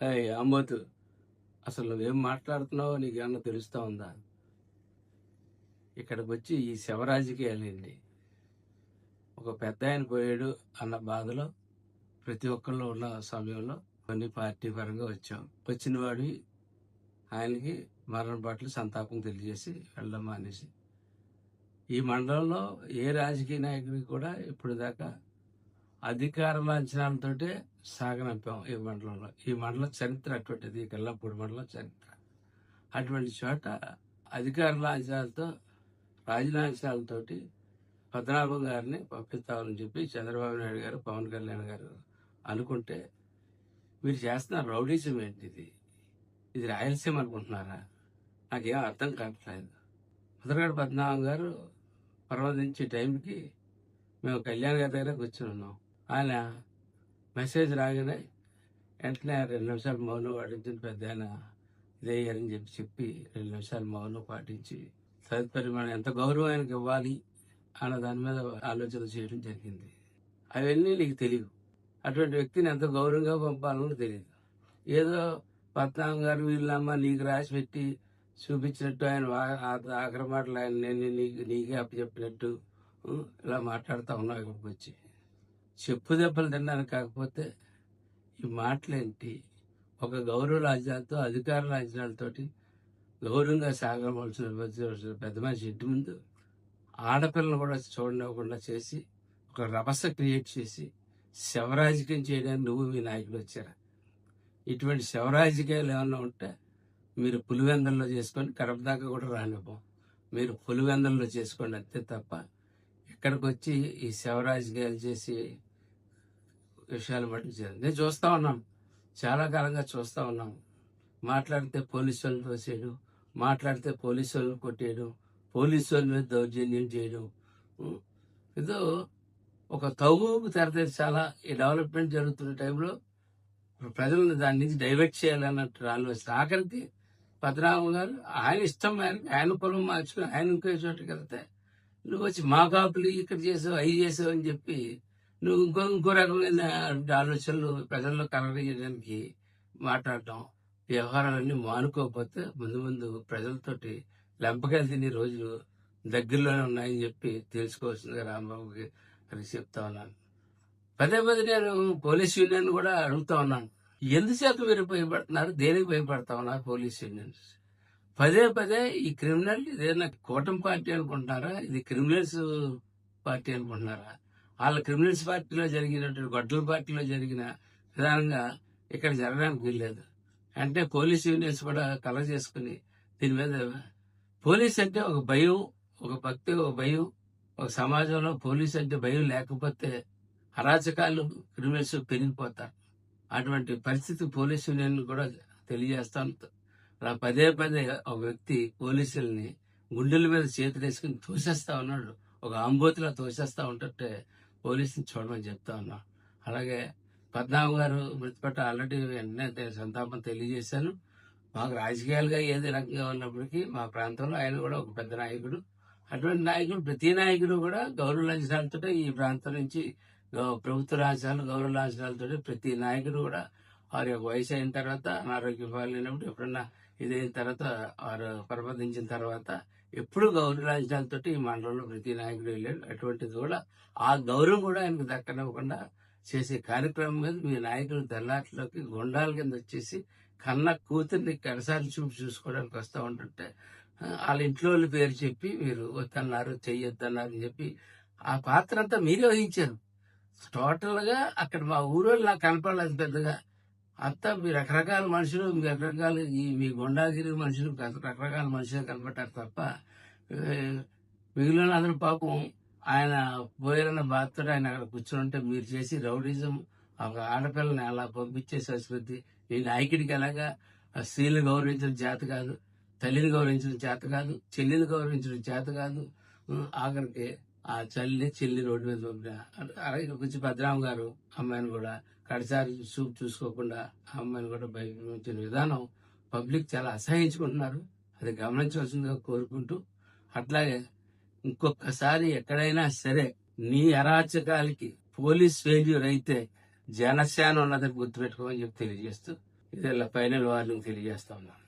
ఏయ్ ఆంబోతు, అసలు నువ్వేం మాట్లాడుతున్నావో నీకేమన్నా తెలుస్తా ఉందా? ఇక్కడికి వచ్చి ఈ శవ రాజకీయాలేంటి? ఒక పెద్ద ఆయన పోయాడు అన్న బాధలో ప్రతి ఒక్కళ్ళు ఉన్న సమయంలో కొన్ని పార్టీ పరంగా వచ్చాం. వచ్చిన వాడి ఆయనకి మరణ పట్ల సంతాపం తెలియజేసి వెళ్ళడం మానేసి, ఈ మండలంలో ఏ రాజకీయ నాయకుడికి కూడా ఇప్పుడు దాకా అధికార లాంఛనాలతోటే సాగనంపాం. ఈ మండలం చరిత్ర అటువంటిది. కల్లాపూడి మండలం చరిత్ర అటువంటి చోట అధికార లాంఛనాలతో రాజలాంఛనాలతోటి పద్మనాభం గారిని పంపిస్తామని చెప్పి చంద్రబాబు నాయుడు గారు, పవన్ కళ్యాణ్ గారు అనుకుంటే, మీరు చేస్తున్న రౌడీజం ఏంటిది? ఇది రాయలసీమ అనుకుంటున్నారా? నాకేం అర్థం కావట్లేదు. ముద్రగడ పద్మనాభం గారు పర్వదించే టైంకి మేము కళ్యాణ్ గారి దగ్గర కూర్చుని ఉన్నాం. ఆయన మెసేజ్ రాగానే వెంటనే 2 నిమిషాలు మౌనం పాటించిన పెద్ద ఆయన ఇదయ్యారని చెప్పి 2 నిమిషాలు మౌనం పాటించి తదుపరి మనం ఎంత గౌరవం ఆయనకి ఇవ్వాలి అన్న దాని మీద ఆలోచన చేయడం జరిగింది. అవన్నీ నీకు తెలియదు. అటువంటి వ్యక్తిని ఎంత గౌరవంగా పంపాలని తెలియదు. ఏదో పద్మనాభం గారు వీళ్ళమ్మ నీకు రాసి పెట్టి చూపించినట్టు ఆయన ఆఖరి మాటలు ఆయన నేను నీకే అప్పచెప్పినట్టు ఇలా మాట్లాడుతూ ఉన్నావు. ఇక్కడికి వచ్చి చెప్పు దెబ్బలు తినడానికి కాకపోతే ఈ మాటలేంటి? ఒక గౌరవ లాంఛనాలతో, అధికార లాంఛనాలతోటి గౌరవంగా సాగవలసిన పెద్ద మనిషి ఇంటి ముందు ఆడపిల్లను కూడా చూడనివ్వకుండా చేసి ఒక రభస క్రియేట్ చేసి శవరాజకీయం చేయడానికి నువ్వు మీ నాయకులు వచ్చారా? ఇటువంటి శవరాజకీయాలు ఏమన్నా ఉంటే మీరు పులివెందల్లో చేసుకొని కడప దాకా కూడా రానివ్వం. మీరు పులివెందల్లో చేసుకోండి అంతే తప్ప ఇక్కడికి వచ్చి ఈ శవరాజకీయాలు చేసి విషయాలు మటుకు చేయాలి. నేను చూస్తా ఉన్నాను, చాలా కాలంగా చూస్తా ఉన్నాను. మాట్లాడితే పోలీసు వాళ్ళని తోసేయడం, మాట్లాడితే పోలీసు వాళ్ళని కొట్టేయడం, పోలీసు వాళ్ళ మీద దౌర్జన్యం చేయడం, ఏదో ఒక తగుకు తెరతీర్చాలా ఈ డెవలప్మెంట్ జరుగుతున్న టైంలో ప్రజలను దాని నుంచి డైవర్ట్ చేయాలన్నట్టు ఆలోచన. ఆఖరికి పద్మనాభం గారు ఆయన ఇష్టం మేరకు ఆయన పొలం మార్చుకుని ఆయన ఇంకో చోటుకి వెళ్తే నువ్వు వచ్చి మా కాపులు ఇక్కడ చేసావు, అవి చేసావు అని చెప్పి నువ్వు ఇంకో రకమైన ఆలోచనలు ప్రజల్లో కలగజేయడానికి మాట్లాడటం, వ్యవహారాలన్నీ మానుకోకపోతే ముందు ప్రజలతోటి లెంపకాయలు తినే రోజులు దగ్గరలోనే ఉన్నాయని చెప్పి తెలుసుకోవాల్సిందిగా రాంబాబుకి అని చెప్తా ఉన్నాను. పదే నేను పోలీస్ యూనియన్ కూడా అడుగుతా ఉన్నాను, ఎందుచేత మీరు భయపడుతున్నారు? దేనికి భయపడతా ఉన్నారు పోలీస్ యూనియన్స్? పదే ఈ క్రిమినల్ ఇదేనా కూటమి పార్టీ అనుకుంటున్నారా? ఇది క్రిమినల్స్ పార్టీ అనుకుంటున్నారా? వాళ్ళ క్రిమినల్స్ పార్టీలో జరిగినటువంటి గొడ్డల పార్టీలో జరిగిన విధానంగా ఇక్కడ జరగడానికి వీల్లేదు అంటే పోలీస్ యూనియన్స్ కూడా కలెక్ట్ చేసుకుని దీని మీద పోలీస్ అంటే ఒక భయం, ఒక భక్తి, ఒక భయం, ఒక సమాజంలో పోలీస్ అంటే భయం లేకపోతే అరాచకాలు, క్రిమినల్స్ పెరిగిపోతారు. అటువంటి పరిస్థితి పోలీస్ యూనియన్ కూడా తెలియజేస్తాను. అలా పదే ఒక వ్యక్తి పోలీసుల్ని గుండెల మీద చేతులు వేసుకుని తోసేస్తా ఉన్నాడు. ఒక ఆంబోతిలో తోసేస్తా ఉంటే పోలీసుని చూడమని చెప్తా ఉన్నా. అలాగే పద్మనాభం గారు మృతిపట్ల ఆల్రెడీ వెంటనే సంతాపం తెలియజేశాను. మాకు రాజకీయాలుగా ఏది రకంగా ఉన్నప్పటికీ మా ప్రాంతంలో ఆయన కూడా ఒక పెద్ద నాయకుడు. అటువంటి నాయకుడు, ప్రతి నాయకుడు కూడా గౌరవ లాంఛనాలతో ఈ ప్రాంతం నుంచి ప్రభుత్వ లాంఛనాలు, గౌరవ లాంఛనాలతో ప్రతి నాయకుడు కూడా వారి యొక్క వయసు అయిన తర్వాత, అనారోగ్యం పాలైనప్పుడు, ఎప్పుడన్నా ఇదైన తర్వాత, వారు ప్రబోధించిన తర్వాత ఎప్పుడు గౌరవ లాంఛనాలతో ఈ మండలంలో ప్రతి నాయకుడు వెళ్ళాడు. అటువంటిది కూడా ఆ గౌరవం కూడా ఆయనకు దక్కనివ్వకుండా చేసే కార్యక్రమం మీద మీ నాయకులు తెల్లాట్లోకి గుండాల కింద వచ్చేసి కన్న కూతుర్ని కడసారి చూసుకోవడానికి వస్తూ ఉంటుంటే వాళ్ళ ఇంట్లో వాళ్ళ పేరు చెప్పి మీరు వద్దన్నారు, చెయ్యొద్దన్నారు అని చెప్పి ఆ పాత్ర అంతా మీరే వహించారు. టోటల్ గా అక్కడ మా ఊరోళ్ళు నాకు కనపడలేదు పెద్దగా. అంతా మీ రకరకాల మనుషులు, మీ రకరకాల మీ గుండాగిరి మనుషులు రకరకాల మనుషులు కనపడ్డారు తప్ప మిగిలిన అందరూ పాపం ఆయన పోయారన్న బాధతో ఆయన అక్కడ కూర్చొని మీరు చేసి రౌడీజం, ఒక ఆడపిల్లని అలా పంపించే సంస్కృతి ఈ నాయకుడికి ఎలాగా స్త్రీలు గౌరవించడం చేత కాదు, తల్లిని గౌరవించడం చేత కాదు, చెల్లిని గౌరవించడం చేత కాదు. ఆఖరికి ఆ చెల్లి రోడ్డు మీద పంపిన అలాగే కొంచెం పద్మనాభం గారు అమ్మాయిని కూడా కడసారి చూసుకోకుండా ఆ అమ్మాయిని కూడా భయపించిన విధానం పబ్లిక్ చాలా అసహించుకుంటున్నారు. అది గమనించవలసిందిగా కోరుకుంటూ, అట్లాగే ఇంకొకసారి ఎక్కడైనా సరే నీ అరాచకాలకి పోలీస్ ఫెయిల్యూర్ అయితే జనసేన ఉన్నదని గుర్తుపెట్టుకోమని చెప్పి తెలియజేస్తూ ఇదే ఫైనల్ వార్నింగ్ తెలియజేస్తా ఉన్నాను.